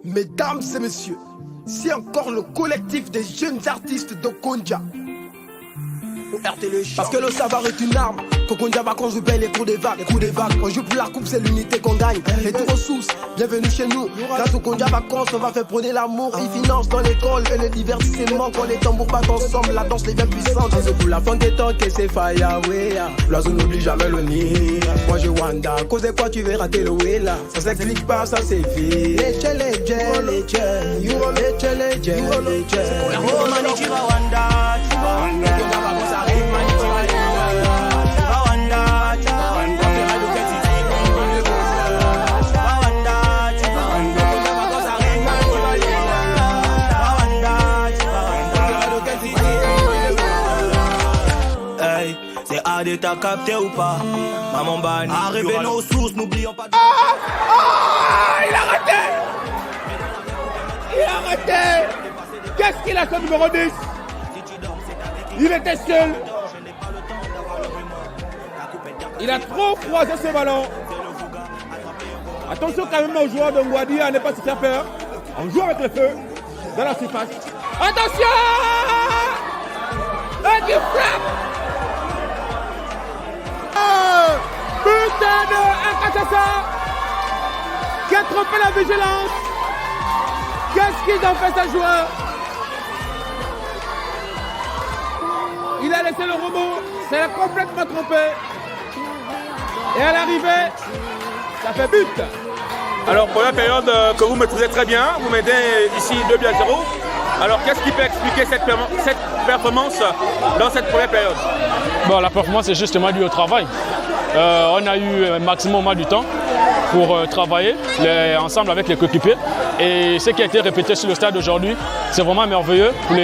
Mesdames et messieurs, c'est encore le collectif des jeunes artistes de Konja. Parce que le savoir est une arme. Kokonja va quand je paye les coups des vagues. On joue pour la coupe, c'est l'unité qu'on gagne. Les deux ressources, bienvenue chez nous. Grâce au Konja vacances, on va faire prôner l'amour. Ils financent dans l'école et le divertissement. Quand les tambours battent ensemble, la danse devient puissante. C'est pour la fin des temps que c'est firewear. L'oiseau n'oublie jamais le nid. Moi je Wanda, cause de quoi tu verras tes là. Ça s'explique pas, ça c'est vite. T'as capté ou pas? Maman Bani, arrivez nos sources, n'oublions pas de... Il a arrêté! Il a arrêté! Qu'est-ce qu'il a ce numéro 10? Il était seul. Il a trop croisé ce ballon. Attention quand même aux joueurs de Ngwadi à ne pas se faire peur. On joue avec le feu dans la surface. Attention! Et qui frappe! Putain de Akachassa qui a trompé la vigilance. Qu'est-ce qu'ils ont fait ce joueur? Il a laissé le rebond, c'est complètement trompé. Et à l'arrivée, ça fait but. Alors première période que vous maîtrisez très bien, vous mettez ici 2-0. Alors qu'est-ce qui peut expliquer cette performance dans cette première période? Bon, la performance est justement due au travail. On a eu un maximum du temps pour travailler ensemble avec les coéquipiers. Et ce qui a été répété sur le stade aujourd'hui, c'est vraiment merveilleux. Pour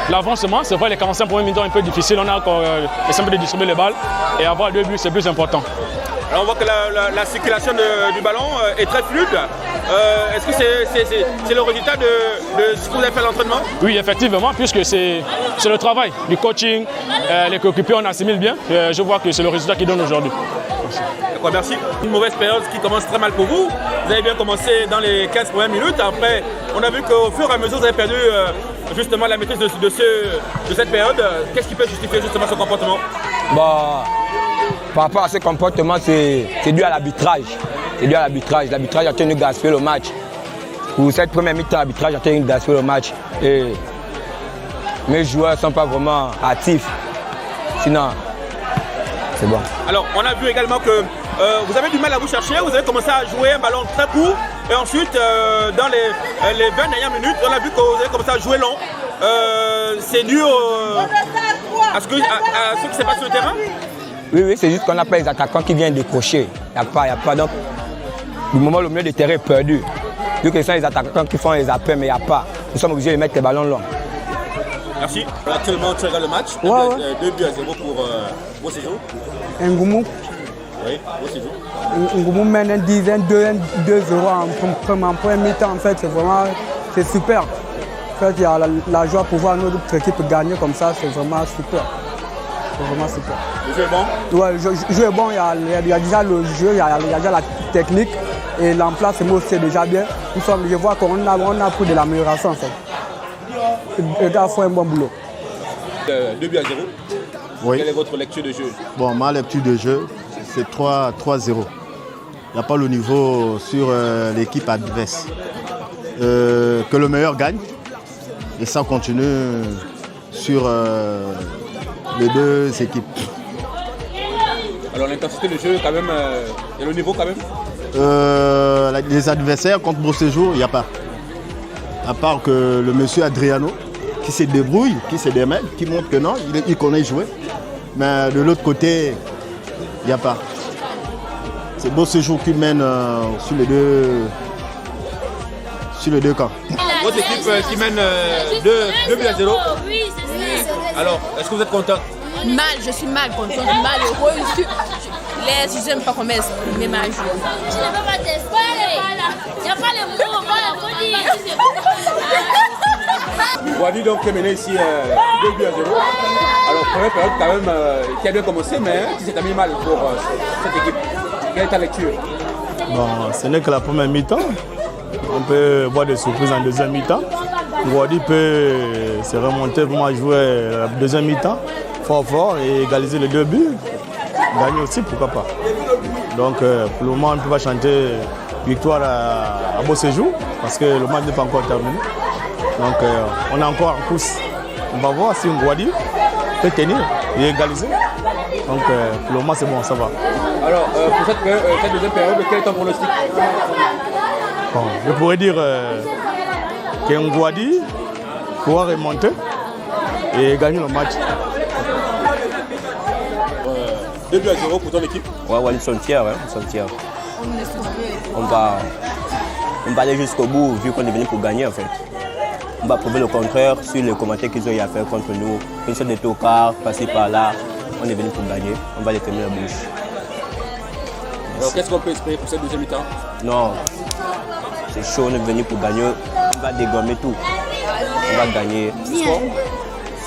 l'avancement, c'est vrai, les 45 premières minutes sont un peu difficiles. On a encore essayé de distribuer les balles. Et avoir 2 buts, c'est plus important. Alors on voit que la circulation du ballon est très fluide. Est-ce que c'est le résultat de ce que vous avez fait à l'entraînement? Oui, effectivement, puisque c'est le travail du coaching. Les coéquipiers, on assimile bien. Je vois que c'est le résultat qu'ils donnent aujourd'hui. D'accord, merci. Une mauvaise période qui commence très mal pour vous. Vous avez bien commencé dans les 15 premières minutes. Après, on a vu qu'au fur et à mesure, vous avez perdu justement la maîtrise de cette période. Qu'est-ce qui peut justifier justement ce comportement? Par rapport à ce comportement, c'est dû à l'arbitrage. C'est dû à l'arbitrage. L'arbitrage a tenu de gaspiller le match. Pour cette première mi-temps, l'arbitrage a tenu de gaspiller le match. Et mes joueurs ne sont pas vraiment actifs. Sinon, c'est bon. Alors, on a vu également que vous avez du mal à vous chercher. Vous avez commencé à jouer un ballon très court. Et ensuite, dans les 20 dernières minutes, on a vu que vous avez commencé à jouer long. C'est dû à ce qui s'est passé sur le terrain? Oui, c'est juste qu'on n'a pas les attaquants qui viennent décrocher. Il n'y a pas. Donc, du moment où le milieu de terrain est perdu, vu que ce sont les attaquants qui font les appels, mais il n'y a pas. Nous sommes obligés de mettre les ballons longs. Merci. Actuellement, tu regardes le match. 2 buts à 0 pour vos séjours. Ngoumou. Oui, vos séjours. Ngoumou mène un dizaine, 2-0 en première mi-temps. En fait, c'est super. En fait, il y a la joie pour voir notre équipe gagner comme ça, c'est vraiment super. C'est vraiment super. Le jeu est bon? Ouais, le jeu est bon, il y a déjà le jeu, il y a déjà la technique et l'emplacement c'est déjà bien. Je vois qu'on a pris de l'amélioration en fait. Les gars font un bon boulot. 2 buts à 0. Oui. Quelle est votre lecture de jeu? Bon, ma lecture de jeu, c'est 3-0. Il n'y a pas le niveau sur l'équipe adverse. Que le meilleur gagne et ça continue sur les deux équipes. Alors l'intensité du jeu quand même, et le niveau quand même? Les adversaires contre Beauséjour, il n'y a pas. À part que le monsieur Adriano, qui se débrouille, qui se démène, qui montre que non, il connaît jouer. Mais de l'autre côté, il n'y a pas. C'est Beauséjour qui mène sur les deux camps. Votre équipe qui mène 2 buts à 0. Oui, c'est ça. Alors, est-ce que vous êtes content? Mal, je suis mal content, malheureux. Je n'aime pas comment exprimer ma joie. Tu ne peux pas t'exprimer. Il n'y a pas les mots, voilà, Ngwadi donc est mené ici 2 buts à 0. Alors, première période quand même qui a bien commencé, mais qui s'est terminé mal pour cette équipe. Quelle est ta lecture? Bon, ce n'est que la première mi-temps. on peut voir des surprises en deuxième mi-temps. Ngouadi peut se remonter vraiment à jouer la deuxième mi-temps, fort et égaliser les 2 buts. Gagner aussi, pourquoi pas. Donc pour le moment, on ne peut pas chanter victoire à Beau Séjour parce que le match n'est pas encore terminé. Donc on est encore en course. On va voir si Ngouadi peut tenir et égaliser. Donc pour le moment, c'est bon, ça va. Alors, pour cette deuxième période, quel est ton pronostic? Bon, je pourrais dire que Ngouadi pourra remonter et gagner le match. 2 buts à 0 pour ton équipe. Ouais, ils sont fiers, hein, ils sont fiers. On va aller jusqu'au bout, vu qu'on est venu pour gagner en fait. On va prouver le contraire sur les commentaires qu'ils ont eu à faire contre nous. Une sorte de tocard, passer par là. On est venu pour gagner, on va les tenir la bouche. Alors qu'est-ce qu'on peut espérer pour cette deuxième mi-temps? Non, c'est chaud, on est venu pour gagner. On va dégommer tout. On va gagner.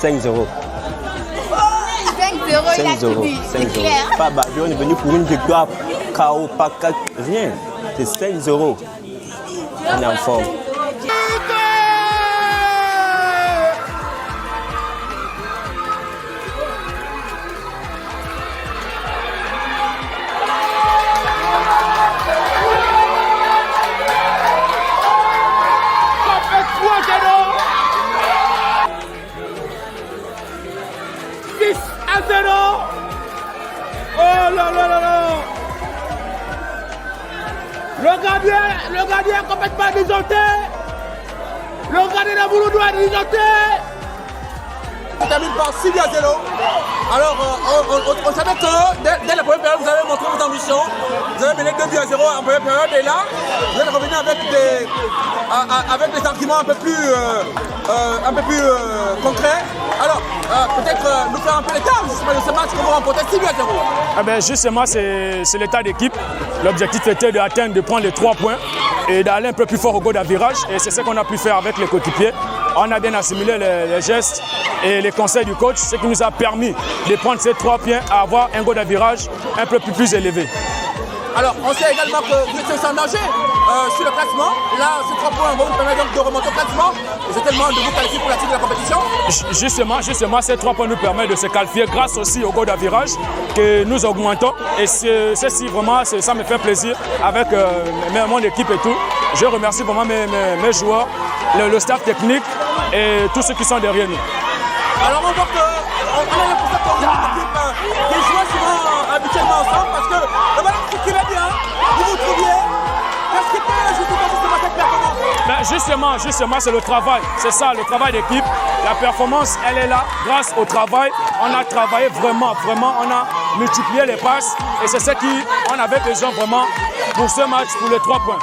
5-0. 5-0. Pas battu, on est venu pour une victoire. KO, pas 4, rien. C'est 5-0. On est en forme. Oh là là là là! Le gardien est complètement disjoncté! Le gardien de Mouloudou est disjoncté! On termine par 6 buts à 0. Alors, on savait que dès la première période, vous avez montré vos ambitions. Vous avez mené 2 buts à 0 en première période et là, vous êtes revenu avec des arguments un peu plus concrets. Alors, peut-être nous faire un peu l'état justement de ce match que vous remportez 6 buts à 0. Ah ben justement, c'est l'état d'équipe. L'objectif était de prendre les 3 points et d'aller un peu plus fort au goal d'avirage. Et c'est ce qu'on a pu faire avec les coéquipiers. On a bien assimilé les gestes et les conseils du coach, ce qui nous a permis de prendre ces 3 points à avoir un goal d'avirage un peu plus élevé. Alors, on sait également que vous êtes en danger sur le classement. Là, ces 3 points vont vous permettre donc de remonter au classement et certainement de vous qualifier pour la suite de la compétition. Justement, ces 3 points nous permettent de se qualifier grâce aussi au goal d'avirage que nous augmentons. Et ceci, vraiment, ça me fait plaisir avec mon équipe et tout. Je remercie vraiment mes joueurs, le staff technique et tous ceux qui sont derrière nous. Alors, on voit qu'on a l'impression qu'on est une équipe qui joue souvent habituellement ensemble parce que le ballon circulait bien, vous vous trouviez. Qu'est-ce qui fait justement cette performance? Justement, c'est le travail. C'est ça, le travail d'équipe. La performance, elle est là grâce au travail. On a travaillé vraiment, on a multiplié les passes et c'est ce qu'on avait besoin vraiment pour ce match, pour les 3 points.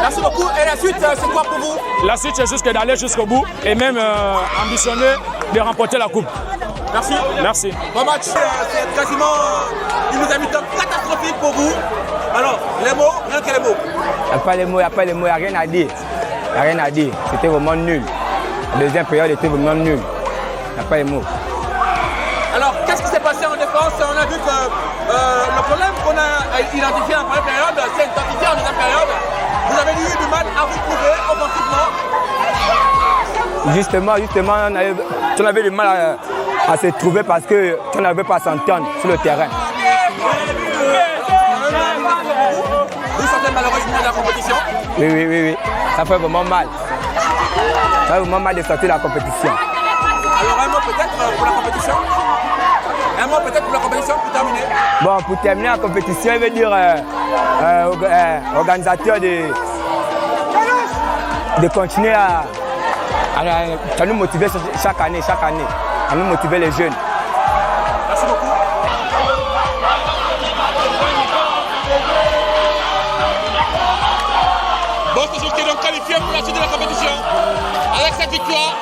Merci beaucoup. Et la suite, c'est quoi pour vous? La suite, c'est juste d'aller jusqu'au bout et même ambitionner de remporter la coupe. Merci. Merci. Bon match. C'est quasiment une mi-temps catastrophique pour vous. Alors, les mots, rien que les mots. Il n'y a pas les mots, il n'y a rien à dire. Il n'y a rien à dire. C'était vraiment nul. La deuxième période était vraiment nulle. Il n'y a pas les mots. Alors, qu'est-ce qui s'est passé en défense? On a vu que le problème qu'on a identifié en première période s'est identifié en deuxième période. Vous avez eu du mal à vous trouver offensivement? Justement, on avait du mal à se trouver parce qu'on n'avait pas à s'entendre sur le terrain. Vous sentez malheureusement de la compétition? Oui. Ça fait vraiment mal. Ça fait vraiment mal de sortir de la compétition. Alors un mot peut-être pour la compétition? Un mot peut-être pour la compétition pour terminer? Bon, pour terminer la compétition, il veut dire organisateur de continuer à nous motiver chaque année, à nous motiver les jeunes. Merci beaucoup. Bon, c'est sûr qui est donc qualifié pour la suite de la compétition avec cette victoire.